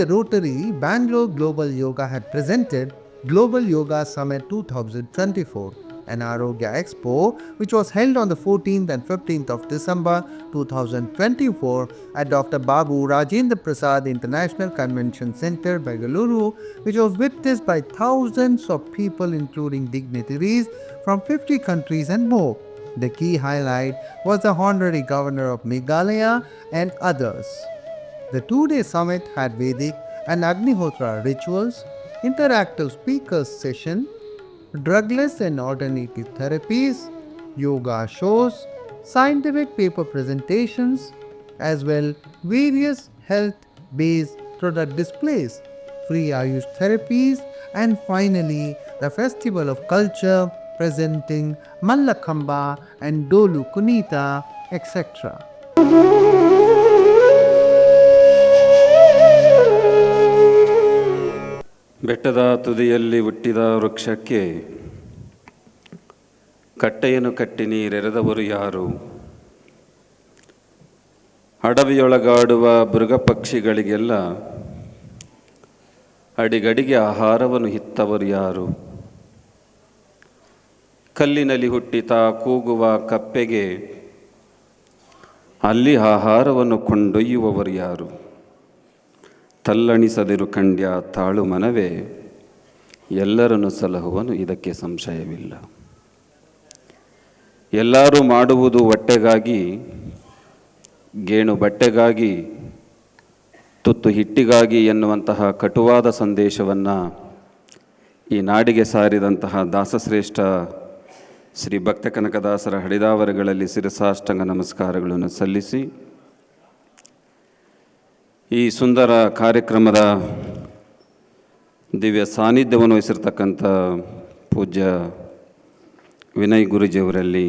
the Rotary, Bangalore Global Yoga had presented Global Yoga Summit 2024, an Arogya Expo, which was held on the 14th and 15th of December 2024 at Dr. Babu Rajendra Prasad International Convention Center, Bengaluru, which was witnessed by thousands of people including dignitaries from 50 countries and more. The key highlight was the honorary governor of Meghalaya and others. The two-day summit had Vedic and Agnihotra rituals, interactive speakers session, drugless and alternative therapies, yoga shows, scientific paper presentations, as well various health-based product displays, free Ayush therapies, and finally the Festival of Culture presenting Mallakhamba and Dolu Kunita, etc. ಬೆಟ್ಟದ ತುದಿಯಲ್ಲಿ ಹುಟ್ಟಿದ ವೃಕ್ಷಕ್ಕೆ ಕಟ್ಟೆಯನ್ನು ಕಟ್ಟಿ ನೀರೆರೆದವರು ಯಾರು? ಅಡವಿಯೊಳಗಾಡುವ ಮೃಗ ಪಕ್ಷಿಗಳಿಗೆಲ್ಲ ಅಡಿಗಡಿಗೆ ಆಹಾರವನ್ನು ಹಿತ್ತವರು ಯಾರು? ಕಲ್ಲಿನಲ್ಲಿ ಹುಟ್ಟಿತ ಕೂಗುವ ಕಪ್ಪೆಗೆ ಅಲ್ಲಿ ಆಹಾರವನ್ನು ಕೊಂಡೊಯ್ಯುವವರು ಯಾರು? ತಲ್ಲಣಿಸದಿರು ಕಂಡ್ಯ ತಾಳು ಮನವೇ, ಎಲ್ಲರನ್ನು ಸಲಹುವನು ಇದಕ್ಕೆ ಸಂಶಯವಿಲ್ಲ. ಎಲ್ಲರೂ ಮಾಡುವುದು ಹೊಟ್ಟೆಗಾಗಿ, ಗೇಣು ಬಟ್ಟೆಗಾಗಿ, ತುತ್ತು ಹಿಟ್ಟಿಗಾಗಿ ಎನ್ನುವಂತಹ ಕಟುವಾದ ಸಂದೇಶವನ್ನು ಈ ನಾಡಿಗೆ ಸಾರಿದಂತಹ ದಾಸಶ್ರೇಷ್ಠ ಶ್ರೀ ಭಕ್ತ ಕನಕದಾಸರ ಹಡಿದಾವರಗಳಲ್ಲಿ ಶಿರಸಾಷ್ಟಾಂಗ ನಮಸ್ಕಾರಗಳನ್ನು ಸಲ್ಲಿಸಿ, ಈ ಸುಂದರ ಕಾರ್ಯಕ್ರಮದ ದಿವ್ಯ ಸಾನ್ನಿಧ್ಯವನ್ನು ವಹಿಸಿರ್ತಕ್ಕಂಥ ಪೂಜ್ಯ ವಿನಯ್ ಗುರೂಜಿಯವರಲ್ಲಿ,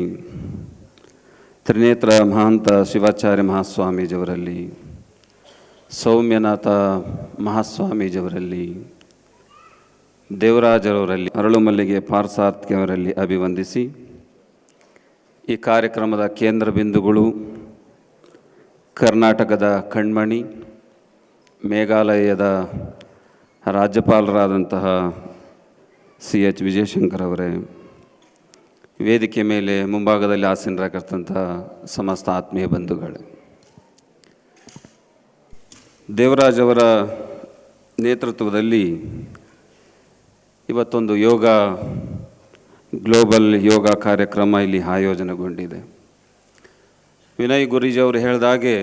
ತ್ರಿನೇತ್ರ ಮಹಾಂತ ಶಿವಾಚಾರ್ಯ ಮಹಾಸ್ವಾಮೀಜಿಯವರಲ್ಲಿ, ಸೌಮ್ಯನಾಥ ಮಹಾಸ್ವಾಮೀಜಿಯವರಲ್ಲಿ, ದೇವರಾಜರವರಲ್ಲಿ, ಅರಳುಮಲ್ಲಿಗೆ ಪಾರ್ಸಾರ್ಥಿಯವರಲ್ಲಿ ಅಭಿವಂದಿಸಿ, ಈ ಕಾರ್ಯಕ್ರಮದ ಕೇಂದ್ರ ಬಿಂದುಗಳು ಕರ್ನಾಟಕದ ಕಣ್ಮಣಿ, ಮೇಘಾಲಯದ ರಾಜ್ಯಪಾಲರಾದಂತಹ CH ವಿಜಯಶಂಕರ್ ಅವರೇ, ವೇದಿಕೆ ಮೇಲೆ ಮುಂಭಾಗದಲ್ಲಿ ಆಸೀನರಾಗಿರ್ತಂತಹ ಸಮಸ್ತ ಆತ್ಮೀಯ ಬಂಧುಗಳೇ, ದೇವರಾಜ್ ಅವರ ನೇತೃತ್ವದಲ್ಲಿ ಇವತ್ತೊಂದು ಗ್ಲೋಬಲ್ ಯೋಗ ಕಾರ್ಯಕ್ರಮ ಇಲ್ಲಿ ಆಯೋಜನೆಗೊಂಡಿದೆ. ವಿನಯ್ ಗುರೂಜಿ ಅವರು ಹೇಳಿದಾಗೆ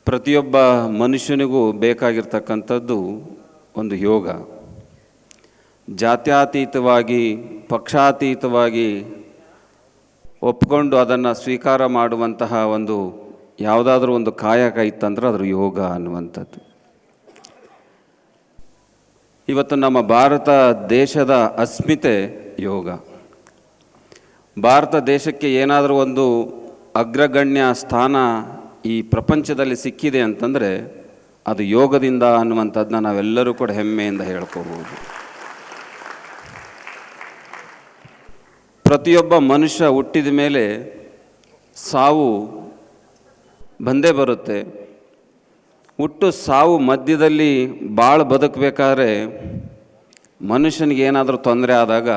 ಪ್ರತಿಯೊಬ್ಬ ಮನುಷ್ಯನಿಗೂ ಬೇಕಾಗಿರ್ತಕ್ಕಂಥದ್ದು ಒಂದು ಯೋಗ. ಜಾತ್ಯತೀತವಾಗಿ, ಪಕ್ಷಾತೀತವಾಗಿ ಒಪ್ಕೊಂಡು ಅದನ್ನು ಸ್ವೀಕಾರ ಮಾಡುವಂತಹ ಒಂದು ಯಾವುದಾದ್ರೂ ಒಂದು ಕಾಯಕ ಇತ್ತಂದ್ರೆ ಅದ್ರ ಯೋಗ ಅನ್ನುವಂಥದ್ದು. ಇವತ್ತು ನಮ್ಮ ಭಾರತ ದೇಶದ ಅಸ್ಮಿತೆ ಯೋಗ. ಭಾರತ ದೇಶಕ್ಕೆ ಏನಾದರೂ ಒಂದು ಅಗ್ರಗಣ್ಯ ಸ್ಥಾನ ಈ ಪ್ರಪಂಚದಲ್ಲಿ ಸಿಕ್ಕಿದೆ ಅಂತಂದರೆ ಅದು ಯೋಗದಿಂದ ಅನ್ನುವಂಥದ್ದನ್ನ ನಾವೆಲ್ಲರೂ ಕೂಡ ಹೆಮ್ಮೆಯಿಂದ ಹೇಳ್ಕೋಬೋದು. ಪ್ರತಿಯೊಬ್ಬ ಮನುಷ್ಯ ಹುಟ್ಟಿದ ಮೇಲೆ ಸಾವು ಬಂದೇ ಬರುತ್ತೆ. ಹುಟ್ಟು ಸಾವು ಮಧ್ಯದಲ್ಲಿ ಭಾಳ ಬದುಕಬೇಕಾದ್ರೆ ಮನುಷ್ಯನಿಗೆ ಏನಾದರೂ ತೊಂದರೆ ಆದಾಗ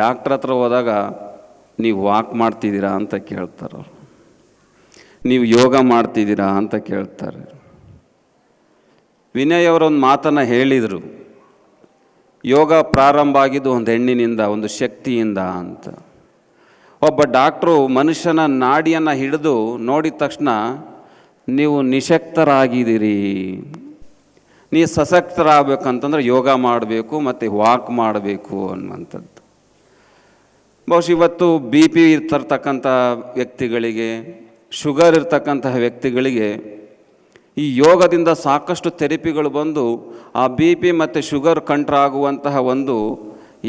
ಡಾಕ್ಟ್ರ್ ಹತ್ರ ಹೋದಾಗ ನೀವು ವಾಕ್ ಮಾಡ್ತಿದ್ದೀರಾ ಅಂತ ಕೇಳ್ತಾರೆ, ನೀವು ಯೋಗ ಮಾಡ್ತಿದ್ದೀರಾ ಅಂತ ಕೇಳ್ತಾರೆ. ವಿನಯ್ ಅವರೊಂದು ಮಾತನ್ನು ಹೇಳಿದರು, ಯೋಗ ಪ್ರಾರಂಭ ಆಗಿದ್ದು ಒಂದು ಹೆಣ್ಣಿನಿಂದ, ಒಂದು ಶಕ್ತಿಯಿಂದ ಅಂತ. ಒಬ್ಬ ಡಾಕ್ಟ್ರು ಮನುಷ್ಯನ ನಾಡಿಯನ್ನು ಹಿಡಿದು ನೋಡಿದ ತಕ್ಷಣ ನೀವು ನಿಶಕ್ತರಾಗಿದ್ದೀರಿ, ನೀವು ಸಶಕ್ತರಾಗಬೇಕಂತಂದ್ರೆ ಯೋಗ ಮಾಡಬೇಕು ಮತ್ತು ವಾಕ್ ಮಾಡಬೇಕು ಅನ್ನುವಂಥದ್ದು. ಬಹುಶಃ ಇವತ್ತು BP ಇರ್ತಕ್ಕಂಥ ವ್ಯಕ್ತಿಗಳಿಗೆ, ಶುಗರ್ ಇರ್ತಕ್ಕಂತಹ ವ್ಯಕ್ತಿಗಳಿಗೆ ಈ ಯೋಗದಿಂದ ಸಾಕಷ್ಟು ಥೆರಪಿಗಳು ಬಂದು ಆ BP ಮತ್ತು ಶುಗರ್ ಕಂಟ್ರೋಲ್ ಆಗುವಂತಹ ಒಂದು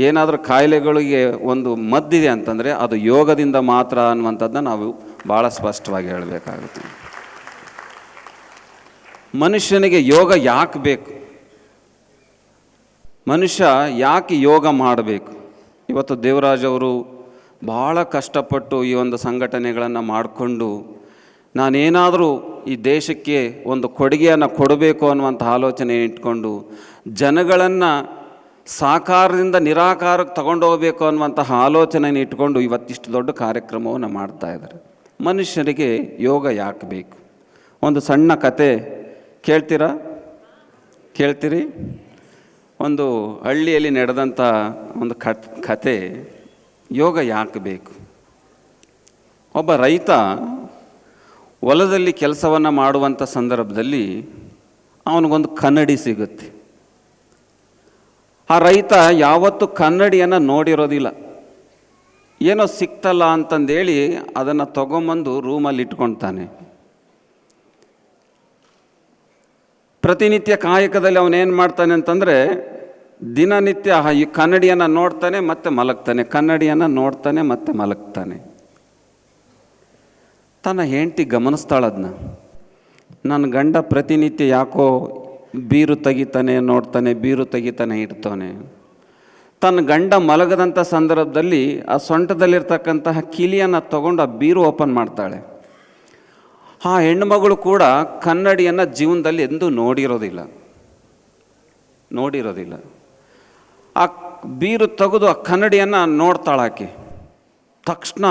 ಏನಾದರೂ ಕಾಯಿಲೆಗಳಿಗೆ ಒಂದು ಮದ್ದಿದೆ ಅಂತಂದರೆ ಅದು ಯೋಗದಿಂದ ಮಾತ್ರ ಅನ್ನುವಂಥದ್ದನ್ನ ನಾವು ಭಾಳ ಸ್ಪಷ್ಟವಾಗಿ ಹೇಳಬೇಕಾಗುತ್ತೆ. ಮನುಷ್ಯನಿಗೆ ಯೋಗ ಯಾಕೆ ಬೇಕು? ಮನುಷ್ಯ ಯಾಕೆ ಯೋಗ ಮಾಡಬೇಕು? ಇವತ್ತು ದೇವರಾಜ್ ಅವರು ಭಾಳ ಕಷ್ಟಪಟ್ಟು ಈ ಒಂದು ಸಂಘಟನೆಗಳನ್ನು ಮಾಡಿಕೊಂಡು ನಾನೇನಾದರೂ ಈ ದೇಶಕ್ಕೆ ಒಂದು ಕೊಡುಗೆಯನ್ನು ಕೊಡಬೇಕು ಅನ್ನುವಂಥ ಆಲೋಚನೆ ಇಟ್ಕೊಂಡು ಜನಗಳನ್ನು ಸಾಕಾರದಿಂದ ನಿರಾಕಾರಕ್ಕೆ ತಗೊಂಡು ಹೋಗಬೇಕು ಅನ್ನುವಂತಹ ಆಲೋಚನೆಯನ್ನು ಇಟ್ಕೊಂಡು ಇವತ್ತಿಷ್ಟು ದೊಡ್ಡ ಕಾರ್ಯಕ್ರಮವನ್ನು ಮಾಡ್ತಾ ಇದ್ದಾರೆ. ಮನುಷ್ಯರಿಗೆ ಯೋಗ ಯಾಕೆ ಬೇಕು? ಒಂದು ಸಣ್ಣ ಕತೆ ಕೇಳ್ತೀರಿ? ಒಂದು ಹಳ್ಳಿಯಲ್ಲಿ ನಡೆದಂಥ ಒಂದು ಕತೆ, ಯೋಗ ಯಾಕೆ ಬೇಕು. ಒಬ್ಬ ರೈತ ಹೊಲದಲ್ಲಿ ಕೆಲಸವನ್ನು ಮಾಡುವಂಥ ಸಂದರ್ಭದಲ್ಲಿ ಅವನಿಗೊಂದು ಕನ್ನಡಿ ಸಿಗುತ್ತೆ. ಆ ರೈತ ಯಾವತ್ತೂ ಕನ್ನಡಿಯನ್ನು ನೋಡಿರೋದಿಲ್ಲ. ಏನೋ ಸಿಕ್ತಲ್ಲ ಅಂತಂದೇಳಿ ಅದನ್ನು ತಗೊಂಬಂದು ರೂಮಲ್ಲಿ ಇಟ್ಕೊಳ್ತಾನೆ. ಪ್ರತಿನಿತ್ಯ ಕಾಯಕದಲ್ಲಿ ಅವನೇನು ಮಾಡ್ತಾನೆ ಅಂತಂದರೆ ದಿನನಿತ್ಯ ಈ ಕನ್ನಡಿಯನ್ನು ನೋಡ್ತಾನೆ ಮತ್ತೆ ಮಲಗ್ತಾನೆ, ಕನ್ನಡಿಯನ್ನು ನೋಡ್ತಾನೆ ಮತ್ತೆ ಮಲಗ್ತಾನೆ. ತನ್ನ ಹೆಂಡತಿ ಗಮನಿಸ್ತಾಳದನ್ನ. ನನ್ನ ಗಂಡ ಪ್ರತಿನಿತ್ಯ ಯಾಕೋ ಬೀರು ತೆಗಿತಾನೆ ನೋಡ್ತಾನೆ, ಬೀರು ತೆಗಿತಾನೆ ಇಡ್ತಾನೆ. ತನ್ನ ಗಂಡ ಮಲಗದಂಥ ಸಂದರ್ಭದಲ್ಲಿ ಆ ಸೊಂಟದಲ್ಲಿರ್ತಕ್ಕಂತಹ ಕಿಲಿಯನ್ನು ತಗೊಂಡು ಆ ಬೀರು ಓಪನ್ ಮಾಡ್ತಾಳೆ. ಆ ಹೆಣ್ಣುಮಗಳು ಕೂಡ ಕನ್ನಡಿಯನ್ನು ಜೀವನದಲ್ಲಿ ಎಂದೂ ನೋಡಿರೋದಿಲ್ಲ. ಆ ಬೀರು ತೆಗೆದು ಆ ಕನ್ನಡಿಯನ್ನು ನೋಡ್ತಾಳಾಕೆ. ತಕ್ಷಣ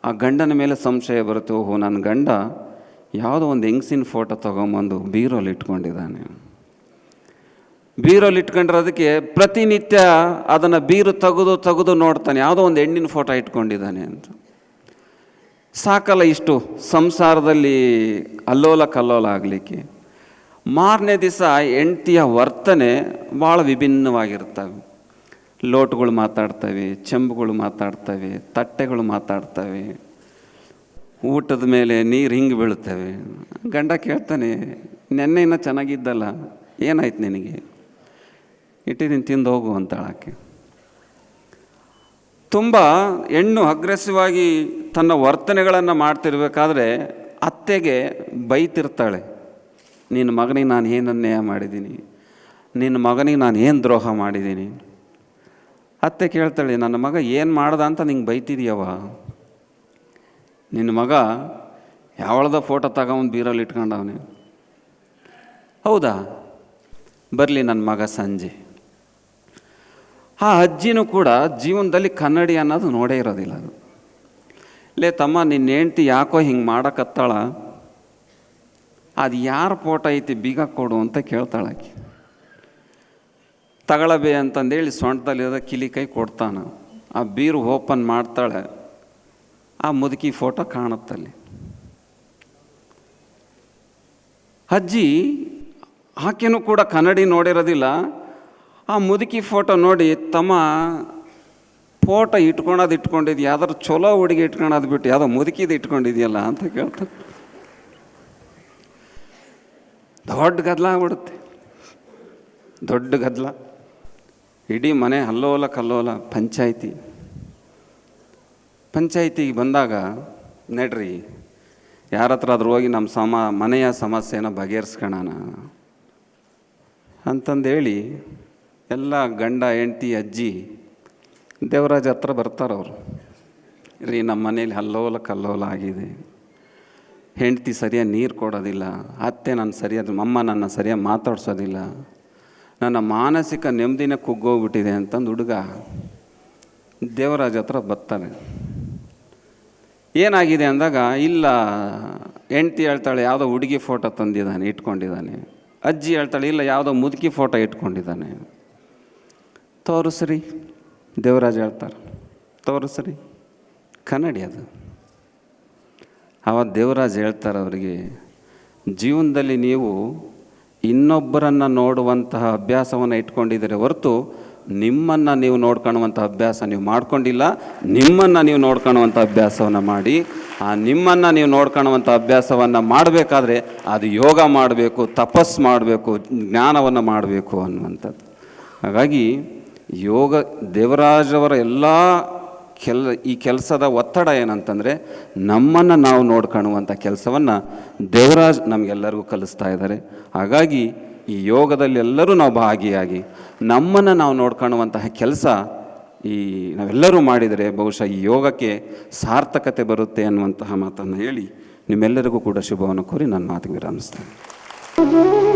ಆ ಗಂಡನ ಮೇಲೆ ಸಂಶಯ ಬರುತ್ತೆ. ಓಹೋ, ನನ್ನ ಗಂಡ ಯಾವುದೋ ಒಂದು ಹೆಂಗಸಿನ ಫೋಟೋ ತೊಗೊಂಬಂದು ಬೀರಲ್ಲಿ ಇಟ್ಕೊಂಡಿದ್ದಾನೆ. ಬೀರಲ್ಲಿ ಇಟ್ಕೊಂಡಿರೋದಕ್ಕೆ ಪ್ರತಿನಿತ್ಯ ಅದನ್ನು ಬೀರು ತೆಗೆದು ನೋಡ್ತಾನೆ, ಯಾವುದೋ ಒಂದು ಹೆಣ್ಣಿನ ಫೋಟೋ ಇಟ್ಕೊಂಡಿದ್ದಾನೆ ಅಂತ. ಸಾಕಲ್ಲ ಇಷ್ಟು ಸಂಸಾರದಲ್ಲಿ ಅಲ್ಲೋಲ ಕಲ್ಲೋಲ ಆಗಲಿಕ್ಕೆ. ಮಾರನೇ ದಿವಸ ಹೆಂಡತಿಯ ವರ್ತನೆ ಭಾಳ ವಿಭಿನ್ನವಾಗಿರ್ತವೆ. ಲೋಟಗಳು ಮಾತಾಡ್ತವೆ, ಚೆಂಬುಗಳು ಮಾತಾಡ್ತವೆ, ತಟ್ಟೆಗಳು ಮಾತಾಡ್ತವೆ, ಊಟದ ಮೇಲೆ ನೀರು ಹಿಂಗೆ ಬೀಳುತ್ತವೆ. ಗಂಡ ಕೇಳ್ತಾನೆ, ನೆನ್ನೆನ ಚೆನ್ನಾಗಿದ್ದಲ್ಲ, ಏನಾಯ್ತು ನಿನಗೆ? ಇಟ್ಟಿದ್ದೀನಿ, ತಿಂದು ಹೋಗು ಅಂತಾಳಕ್ಕೆ. ತುಂಬ ಹೆಣ್ಣು ಅಗ್ರೆಸಿವ್ ಆಗಿ ತನ್ನ ವರ್ತನೆಗಳನ್ನು ಮಾಡ್ತಿರ್ಬೇಕಾದ್ರೆ ಅತ್ತೆಗೆ ಬೈತಿರ್ತಾಳೆ. ನಿನ್ನ ಮಗನಿಗೆ ನಾನು ಏನು ಅನ್ಯಾಯ ಮಾಡಿದ್ದೀನಿ, ನಿನ್ನ ಮಗನಿಗೆ ನಾನು ಏನು ದ್ರೋಹ ಮಾಡಿದ್ದೀನಿ. ಅತ್ತೆ ಕೇಳ್ತಾಳೆ, ನನ್ನ ಮಗ ಏನು ಮಾಡ್ದ ಅಂತ ನಿಂಗೆ ಬೈತಿದೀಯವ? ನಿನ್ನ ಮಗ ಯಾವಳ್ದ ಫೋಟೋ ತಗೊಂಡು ಬೀರಲ್ಲಿ ಇಟ್ಕೊಂಡವನೇ. ಹೌದಾ, ಬರಲಿ ನನ್ನ ಮಗ ಸಂಜೆ. ಆ ಅಜ್ಜಿನೂ ಕೂಡ ಜೀವನದಲ್ಲಿ ಕನ್ನಡಿ ಅನ್ನೋದು ನೋಡೇ ಇರೋದಿಲ್ಲ. ಅದು ಲೇ ತಮ್ಮ, ನಿನ್ನ ಹೆಂಡ್ತಿ ಯಾಕೋ ಹಿಂಗೆ ಮಾಡೋಕತ್ತಾಳ, ಅದು ಯಾರ ಫೋಟೋ ಐತಿ ಬೀಗ ಕೊಡು ಅಂತ ಕೇಳ್ತಾಳಾಕಿ. ತಗೊಳಬೇ ಅಂತಂದೇಳಿ ಸೊಂಟದಲ್ಲಿರೋದ ಕಿಲಿ ಕೈ ಕೊಡ್ತಾನೆ. ಆ ಬೀರು ಓಪನ್ ಮಾಡ್ತಾಳೆ, ಆ ಮುದುಕಿ ಫೋಟೋ ಕಾಣುತ್ತಲ್ಲಿ. ಅಜ್ಜಿ ಆಕೆನೂ ಕೂಡ ಕನ್ನಡಿ ನೋಡಿರೋದಿಲ್ಲ. ಆ ಮುದುಕಿ ಫೋಟೋ ನೋಡಿ, ತಮ್ಮ ಫೋಟೋ ಇಟ್ಕೊಂಡಿದ್ಯಾ, ಯಾವ್ದಾರು ಚಲೋ ಹುಡುಗಿ ಇಟ್ಕೊಳ್ಳೋದು ಬಿಟ್ಟು ಯಾವುದೋ ಮುದುಕಿದು ಇಟ್ಕೊಂಡಿದ್ಯಲ್ಲ ಅಂತ ಕೇಳ್ತಾನೆ. ದೊಡ್ಡ ಗದ್ದಲ ಆಗ್ಬಿಡುತ್ತೆ, ದೊಡ್ಡ ಗದ್ದಲ. ಇಡೀ ಮನೆ ಅಲ್ಲೋಲ ಕಲ್ಲೋಲ. ಪಂಚಾಯಿತಿಗೆ ಬಂದಾಗ ನಡ್ರಿ ಯಾರ ಹತ್ರ ಆದ್ರೂ ಹೋಗಿ ನಮ್ಮ ಮನೆಯ ಸಮಸ್ಯೆನ ಬಗೆಹರಿಸ್ಕೊಳ್ಳೋಣ ಅಂತಂದೇಳಿ ಎಲ್ಲ ಗಂಡ ಹೆಂಡ್ತಿ ಅಜ್ಜಿ ದೇವರಾಜ ಹತ್ರ ಬರ್ತಾರವರು. ರೀ, ನಮ್ಮ ಮನೇಲಿ ಅಲ್ಲೋಲ ಕಲ್ಲೋಲ ಆಗಿದೆ, ಹೆಂಡ್ತಿ ಸರಿಯಾಗಿ ನೀರು ಕೊಡೋದಿಲ್ಲ, ಅತ್ತೆ ಅಮ್ಮ ನನ್ನ ಸರಿಯಾಗಿ ಮಾತಾಡ್ಸೋದಿಲ್ಲ, ನನ್ನ ಮಾನಸಿಕ ನೆಮ್ಮದಿನೇ ಕುಗ್ಗೋಗ್ಬಿಟ್ಟಿದೆ ಅಂತಂದು ಹುಡುಗ ದೇವರಾಜ ಹತ್ರ ಬರ್ತಾನೆ. ಏನಾಗಿದೆ ಅಂದಾಗ, ಇಲ್ಲ ಹೆಂಡ್ತಿ ಹೇಳ್ತಾಳೆ ಯಾವುದೋ ಹುಡುಗಿ ಫೋಟೋ ತಂದಿದ್ದಾನೆ ಇಟ್ಕೊಂಡಿದ್ದಾನೆ. ಅಜ್ಜಿ ಹೇಳ್ತಾಳೆ, ಇಲ್ಲ ಯಾವುದೋ ಮುದುಕಿ ಫೋಟೋ ಇಟ್ಕೊಂಡಿದ್ದಾನೆ. ತೋರಿಸ್ರಿ, ದೇವರಾಜ ಹೇಳ್ತಾರೆ, ತೋರಿಸ್ರಿ, ಕನ್ನಡಿ ಅದು. ಆವಾಗ ದೇವರಾಜ್ ಹೇಳ್ತಾರೆ ಅವರಿಗೆ, ಜೀವನದಲ್ಲಿ ನೀವು ಇನ್ನೊಬ್ಬರನ್ನು ನೋಡುವಂತಹ ಅಭ್ಯಾಸವನ್ನು ಇಟ್ಕೊಂಡಿದ್ದೀರಿ ಹೊರತು ನಿಮ್ಮನ್ನು ನೀವು ನೋಡ್ಕೊಳ್ಳುವಂಥ ಅಭ್ಯಾಸ ನೀವು ಮಾಡ್ಕೊಂಡಿಲ್ಲ. ನಿಮ್ಮನ್ನು ನೀವು ನೋಡ್ಕೊಳ್ಳುವಂಥ ಅಭ್ಯಾಸವನ್ನು ಮಾಡಿ. ಆ ನಿಮ್ಮನ್ನು ನೀವು ನೋಡ್ಕೊಳ್ಳುವಂಥ ಅಭ್ಯಾಸವನ್ನು ಮಾಡಬೇಕಾದ್ರೆ ಅದು ಯೋಗ ಮಾಡಬೇಕು, ತಪಸ್ಸು ಮಾಡಬೇಕು, ಜ್ಞಾನವನ್ನು ಮಾಡಬೇಕು ಅನ್ನುವಂಥದ್ದು. ಹಾಗಾಗಿ ಯೋಗ ದೇವರಾಜವರ ಎಲ್ಲ ಈ ಕೆಲಸದ ಒತ್ತಡ ಏನಂತಂದರೆ, ನಮ್ಮನ್ನು ನಾವು ನೋಡ್ಕೊಳ್ಳುವಂಥ ಕೆಲಸವನ್ನು ದೇವರಾಜ್ ನಮಗೆಲ್ಲರಿಗೂ ಕಲಿಸ್ತಾ ಇದ್ದಾರೆ. ಹಾಗಾಗಿ ಈ ಯೋಗದಲ್ಲಿ ಎಲ್ಲರೂ ನಾವು ಭಾಗಿಯಾಗಿ ನಮ್ಮನ್ನು ನಾವು ನೋಡ್ಕೊಳ್ಳುವಂತಹ ಕೆಲಸ ನಾವೆಲ್ಲರೂ ಮಾಡಿದರೆ ಬಹುಶಃ ಈ ಯೋಗಕ್ಕೆ ಸಾರ್ಥಕತೆ ಬರುತ್ತೆ ಅನ್ನುವಂತಹ ಮಾತನ್ನು ಹೇಳಿ ನಿಮ್ಮೆಲ್ಲರಿಗೂ ಕೂಡ ಶುಭವನ್ನು ಕೋರಿ ನನ್ನ ಮಾತಿಗೆ ವಿರಾಮಿಸ್ತೇನೆ.